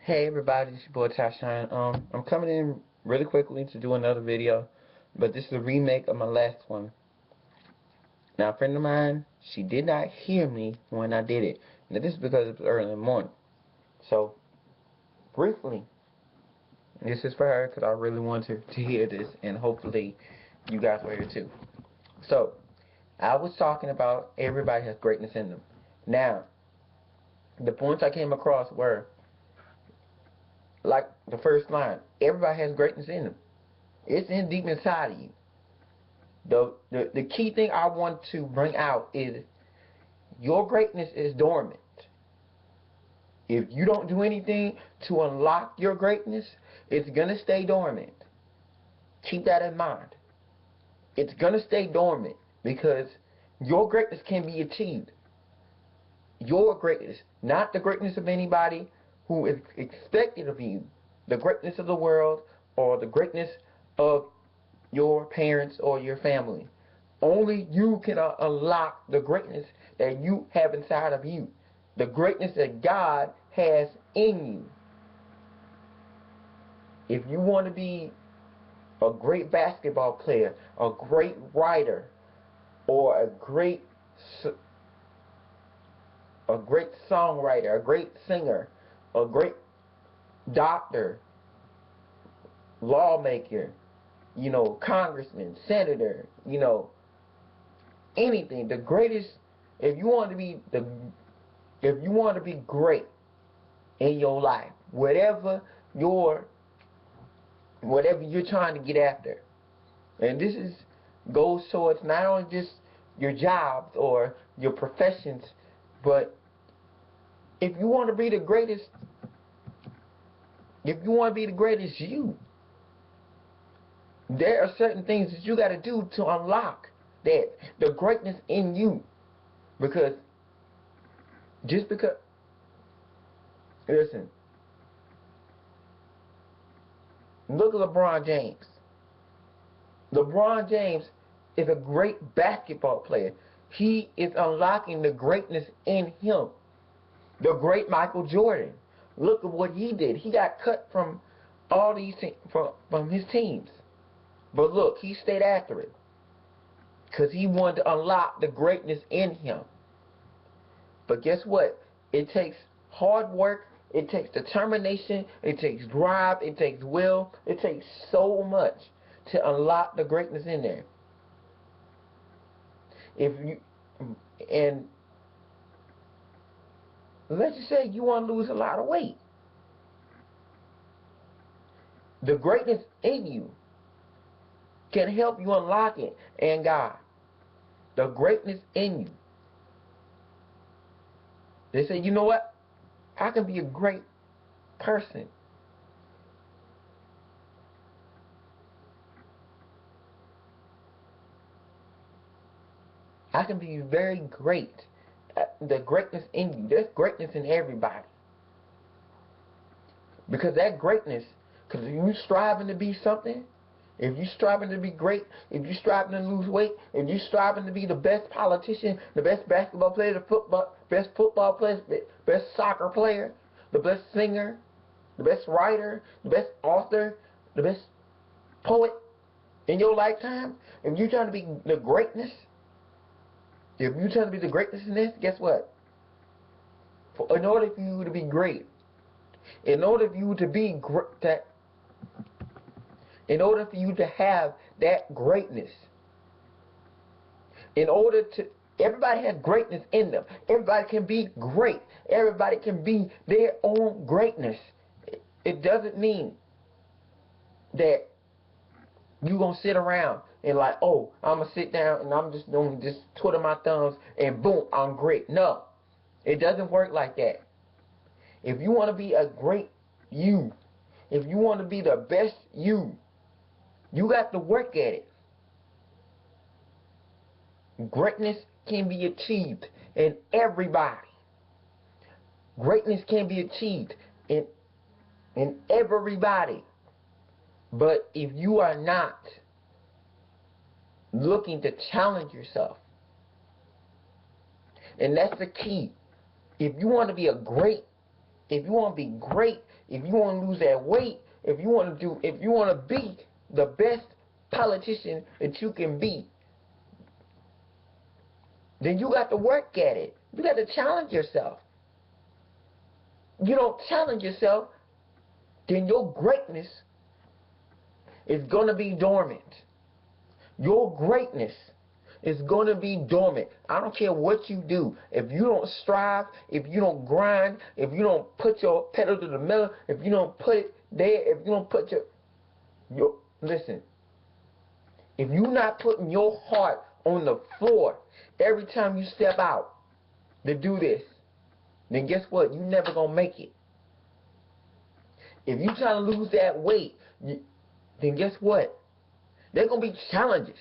Hey everybody, it's your boy Tashawn. I'm coming in really quickly to do another video, but this is a remake of my last one. Now, a friend of mine, she did not hear me when I did it. Now, this is because it was early in the morning. So, briefly, this is for her because I really want her to hear this, and hopefully you guys will hear it too. So, I was talking about everybody has greatness in them. Now, the points I came across were, like the first line, everybody has greatness in them. It's in deep inside of you. The key thing I want to bring out is your greatness is dormant. If you don't do anything to unlock your greatness, it's gonna stay dormant. Keep that in mind. It's gonna stay dormant because your greatness can be achieved. Your greatness, not the greatness of anybody who is expected of you, the greatness of the world or the greatness of your parents or your family. Only you can unlock the greatness that you have inside of you. The greatness that God has in you. If you want to be a great basketball player, a great writer, or a great songwriter, a great singer, a great doctor, lawmaker, congressman, senator, anything. The greatest, if you want to be great in your life, whatever you're trying to get after, and this goes towards not only just your jobs or your professions, but if you want to be the greatest, you, there are certain things that you got to do to unlock the greatness in you. Because listen, look at LeBron James. LeBron James is a great basketball player. He is unlocking the greatness in him. The great Michael Jordan. Look at what he did. He got cut from all these from his teams. But look, he stayed after it. Because he wanted to unlock the greatness in him. But guess what? It takes hard work. It takes determination. It takes drive. It takes will. It takes so much to unlock the greatness in there. And let's just say you want to lose a lot of weight. The greatness in you can help you unlock it, and God. The greatness in you. They say, you know what? I can be a great person. I can be very great. The greatness in you. There's greatness in everybody. Because that greatness, because if you're striving to be something, if you're striving to be great, if you're striving to lose weight, if you're striving to be the best politician, the best basketball player, best football player, best soccer player, the best singer, the best writer, the best author, the best poet in your lifetime, if you're trying to be the greatness, if you're trying to be the greatness in this, guess what? In order for you to be great, in order for you to be in order for you to have that greatness, everybody has greatness in them. Everybody can be great. Everybody can be their own greatness. It doesn't mean that you're going to sit around and like, oh, I'm going to sit down and I'm just going to just twiddle my thumbs and boom, I'm great. No, it doesn't work like that. If you want to be a great you, if you want to be the best you got to work at it. Greatness can be achieved in everybody. Greatness can be achieved in everybody. But if you are not looking to challenge yourself, and that's the key. If you want to be a great if you want to be great, if you want to lose that weight, if you want to be the best politician that you can be, then you got to work at it. You got to challenge yourself. You don't challenge yourself, then your greatness is going to be dormant. Your greatness is going to be dormant. I don't care what you do. If you don't strive, if you don't grind, if you don't put your pedal to the metal, if you don't put it there, if you don't put your listen, if you're not putting your heart on the floor every time you step out to do this, then guess what? You're never going to make it. If you're trying to lose that weight, then guess what? There's going to be challenges.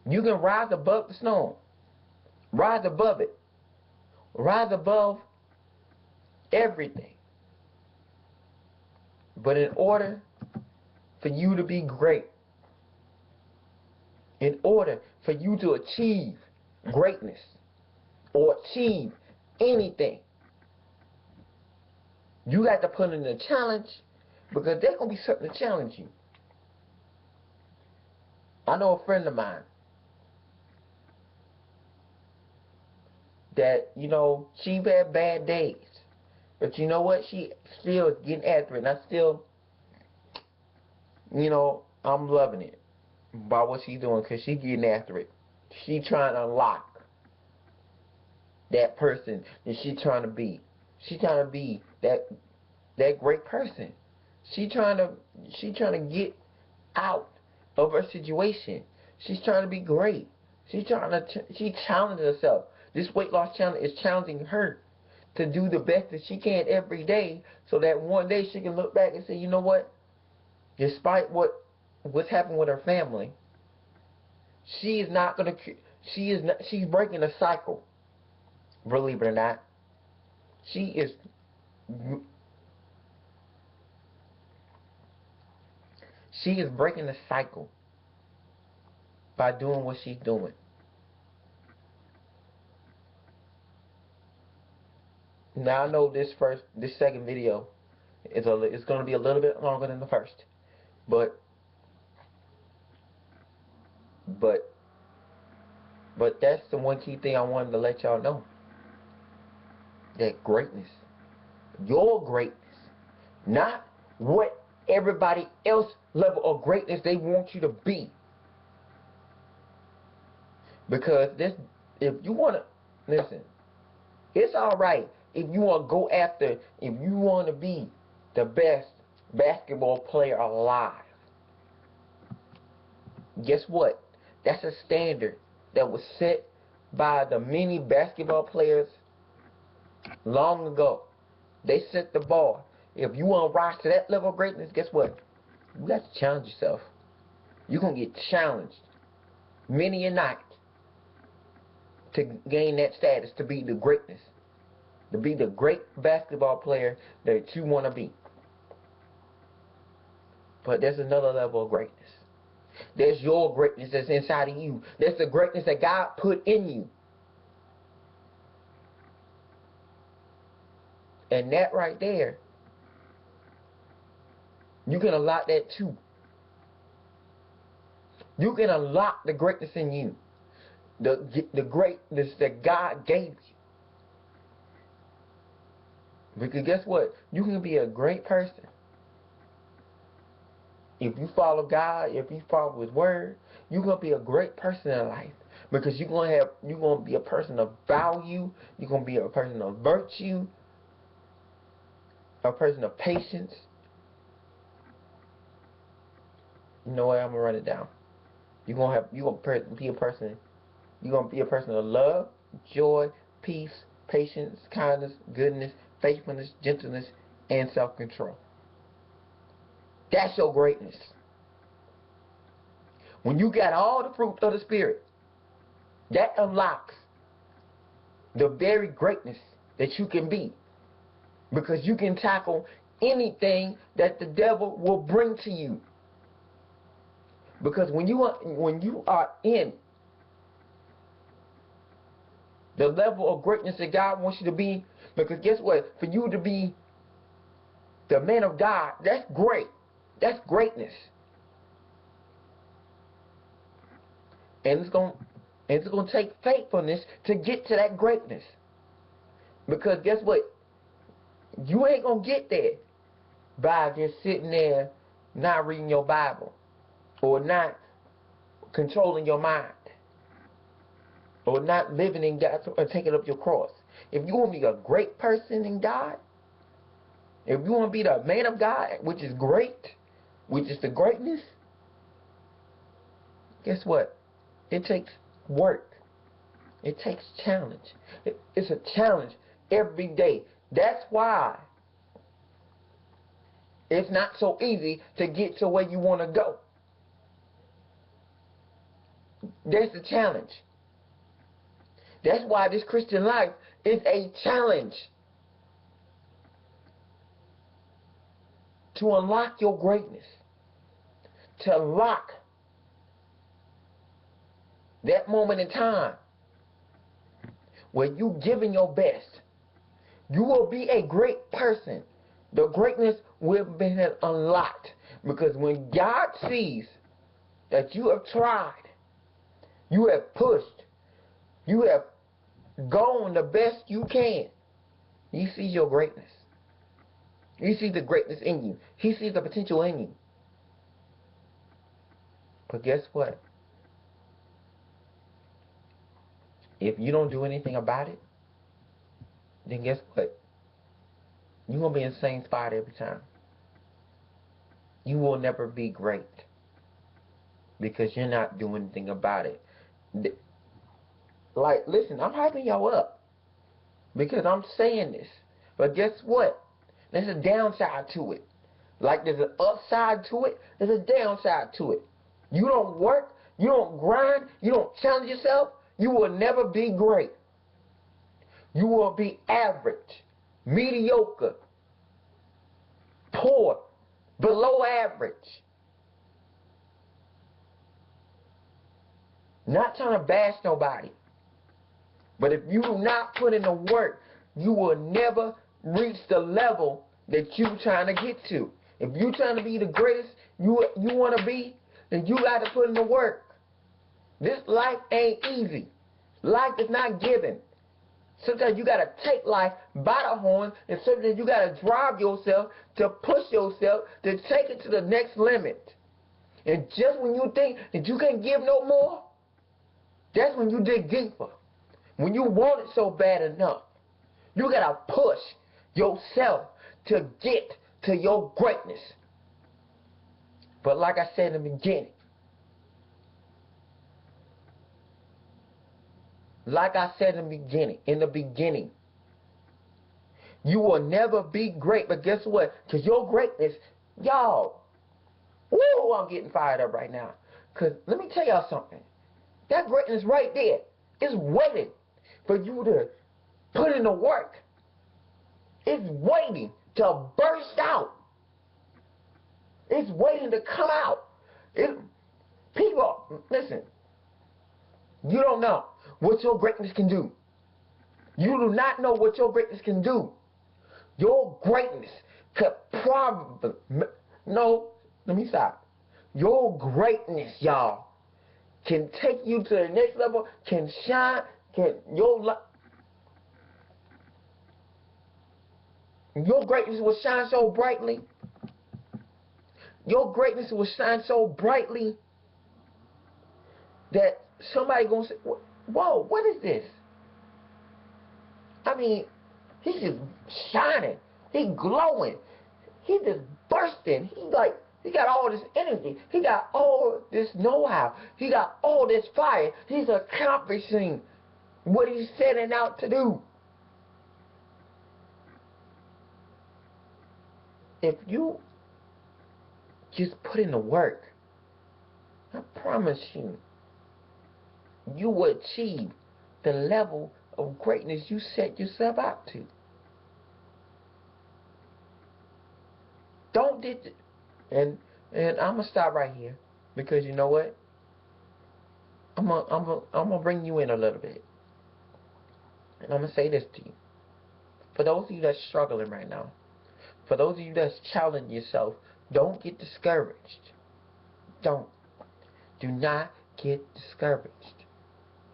You can rise above the storm. Rise above it. Rise above everything. But in order for you to be great, in order for you to achieve greatness or achieve anything, you got to put in a challenge, because there's going to be something to challenge you. I know a friend of mine that, she had bad days. But you know what? She still is getting after it. And I still, I'm loving it by what she's doing, because she's getting after it. She trying to unlock that person that she's trying to be. She's trying to be that great person. She trying to get out of her situation. She's trying to be great. She challenging herself. This weight loss challenge is challenging her to do the best that she can every day, so that one day she can look back and say, you know what? Despite what's happened with her family, she's breaking a cycle. Believe it or not, she is breaking the cycle by doing what she's doing. Now I know this second video it's going to be a little bit longer than the first, but that's the one key thing I wanted to let y'all know. That greatness, your greatness, not what everybody else level of greatness they want you to be. Because if you want to, listen, it's alright if you want to go after, if you want to be the best basketball player alive. Guess what? That's a standard that was set by the many basketball players long ago. They set the bar. If you want to rise to that level of greatness, guess what? You got to challenge yourself. You're going to get challenged many a night to gain that status, to be the greatness, to be the great basketball player that you want to be. But there's another level of greatness. There's your greatness that's inside of you. There's the greatness that God put in you. And that right there, you can unlock that too. You can unlock the greatness in you. The greatness that God gave you. Because guess what? You can be a great person. If you follow God, if you follow His Word, you're going to be a great person in life. Because you're going to be a person of value. You're going to be a person of virtue. A person of patience. You know what? I'm going to run it down. You're going to be a person of love, joy, peace, patience, kindness, goodness, faithfulness, gentleness, and self-control. That's your greatness. When you got all the fruit of the Spirit, that unlocks the very greatness that you can be. Because you can tackle anything that the devil will bring to you. Because when you are in The level of greatness that God wants you to be. Because guess what? For you to be the man of God, that's great. That's greatness. And it's gonna take faithfulness to get to that greatness. Because guess what? You ain't gonna get there by just sitting there not reading your Bible or not controlling your mind or not living in God or taking up your cross. If you want to be a great person in God, if you want to be the man of God, which is great, which is the greatness, guess what? It takes work. It takes challenge. It's a challenge every day. That's why it's not so easy to get to where you want to go. That's the challenge. That's why this Christian life is a challenge. To unlock your greatness. To unlock that moment in time where you giving your best. You will be a great person. The greatness will be unlocked. Because when God sees that you have tried, you have pushed, you have gone the best you can, He sees your greatness. He sees the greatness in you. He sees the potential in you. But guess what? If you don't do anything about it, then guess what? You're going to be in the same spot every time. You will never be great because you're not doing anything about it. Like, listen, I'm hyping y'all up because I'm saying this. But guess what? There's a downside to it. Like there's an upside to it, there's a downside to it. You don't work, you don't grind, you don't challenge yourself, you will never be great. You will be average, mediocre, poor, below average. Not trying to bash nobody. But if you do not put in the work, you will never reach the level that you're trying to get to. If you're trying to be the greatest you want to be, then you got to put in the work. This life ain't easy. Life is not given. Sometimes you got to take life by the horn, and sometimes you got to drive yourself to push yourself to take it to the next limit. And just when you think that you can't give no more, that's when you dig deeper. When you want it so bad enough, you got to push yourself to get to your greatness. But like I said in the beginning, you will never be great. But guess what? Because your greatness, y'all, woo, I'm getting fired up right now. Because let me tell y'all something. That greatness right there is waiting for you to put in the work. It's waiting to burst out. It's waiting to come out. People, listen, you don't know what your greatness can do. You do not know what your greatness can do. Your greatness could probably, no, let me stop. Your greatness, y'all, can take you to the next level, can shine, your greatness will shine so brightly. Your greatness will shine so brightly that somebody gonna say, whoa, what is this? I mean, he's just shining. He glowing. He just bursting. He got all this energy. He got all this know-how. He got all this fire. He's accomplishing what he's setting out to do. If you just put in the work, I promise you, you will achieve the level of greatness you set yourself out to. Don't did and I'm gonna stop right here because you know what? I'm gonna bring you in a little bit. And I'm going to say this to you. For those of you that's struggling right now, for those of you that's challenging yourself, don't get discouraged. Don't. Do not get discouraged.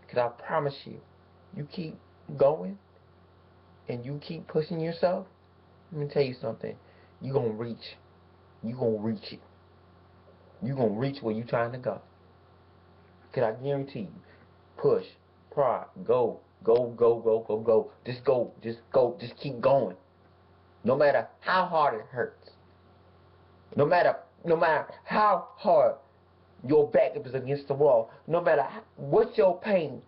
Because I promise you, you keep going and you keep pushing yourself, let me tell you something. You're going to reach. You're going to reach it. You're going to reach where you're trying to go. Because I guarantee you, push, prod, go, go, go, go, go, go. Just go, just go, just keep going. No matter how hard it hurts. No matter how hard your back is against the wall. No matter what your pain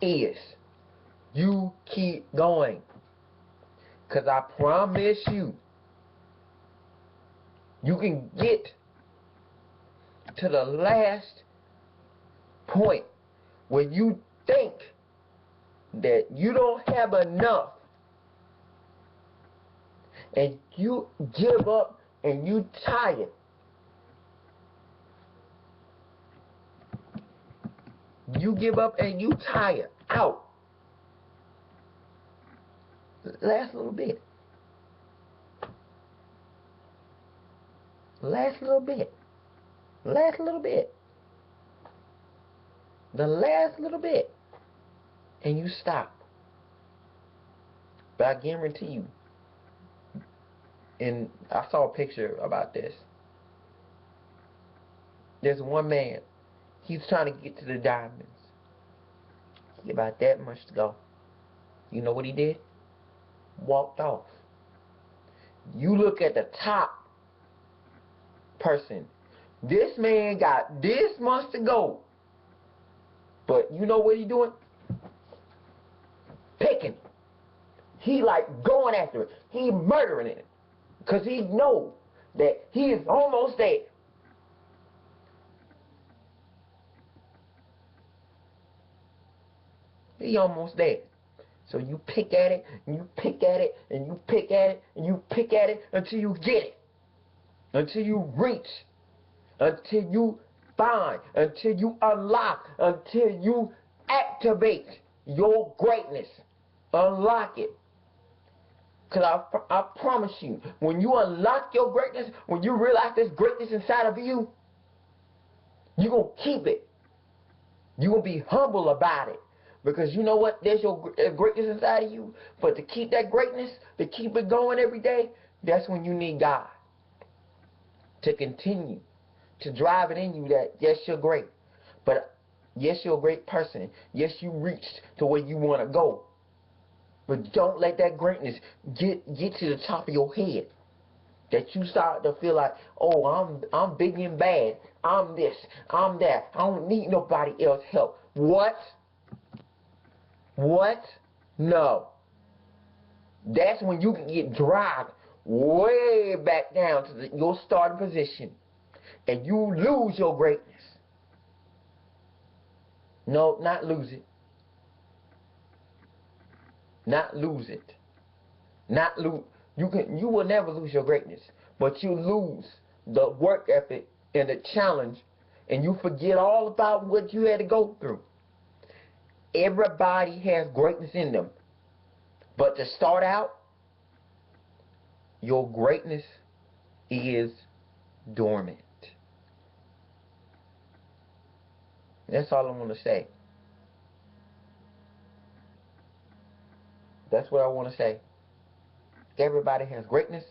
is. You keep going. Because I promise you, you can get to the last point where you think that you don't have enough and you give up and you tired. You give up and you tired out. Last little bit. Last little bit. Last little bit. The last little bit. And you stop. But I guarantee you, and I saw a picture about this. There's one man. He's trying to get to the diamonds. He about that much to go. You know what he did? Walked off. You look at the top person. This man got this much to go. But you know what he doing? Picking. He like going after it. He murdering it. Because he knows that he is almost there. He almost there. So you pick at it, and you pick at it, and you pick at it, and you pick at it until you get it. Until you reach. Until you find. Until you unlock. Until you activate your greatness. Unlock it. Because I promise you, when you unlock your greatness, when you realize there's greatness inside of you, you're going to keep it. You're going to be humble about it. Because you know what? There's your greatness inside of you. But to keep that greatness, to keep it going every day, that's when you need God. To continue. To drive it in you that, yes, you're great. But, yes, you're a great person. Yes, you reached to where you want to go. But don't let that greatness get to the top of your head. That you start to feel like, oh, I'm big and bad. I'm this. I'm that. I don't need nobody else's help. What? What? No. That's when you can get dragged way back down to your starting position. And you lose your greatness. No, not lose it. Not lose it. Not lose. You will never lose your greatness, but you lose the work ethic and the challenge, and you forget all about what you had to go through. Everybody has greatness in them, but to start out, your greatness is dormant. That's all I want to say. That's what I want to say. Everybody has greatness.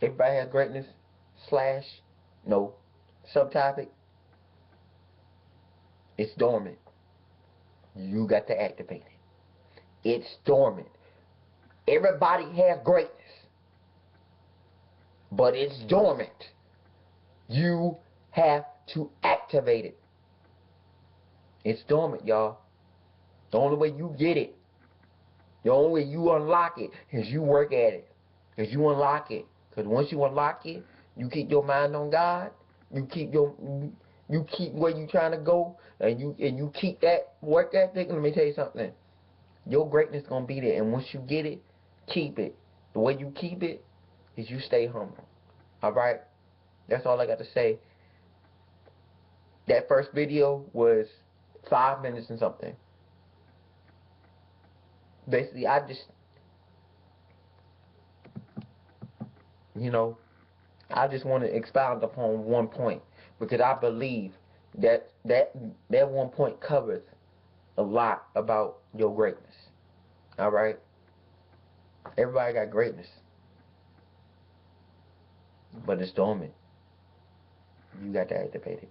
Everybody has greatness. No. Subtopic. It's dormant. You got to activate it. It's dormant. Everybody has greatness. But it's dormant. You have to activate it. It's dormant, y'all. The only way you get it, the only way you unlock it is you work at it. Is you unlock it. Because once you unlock it, you keep your mind on God. You keep where you trying to go, and you keep that work ethic. Let me tell you something. Your greatness gonna be there, and once you get it, keep it. The way you keep it, is you stay humble. Alright? That's all I got to say. That first video was 5 minutes and something. Basically, I just, you know, I just want to expound upon one point, because I believe that one point covers a lot about your greatness. Alright? Everybody got greatness, but it's dormant. You got to activate it.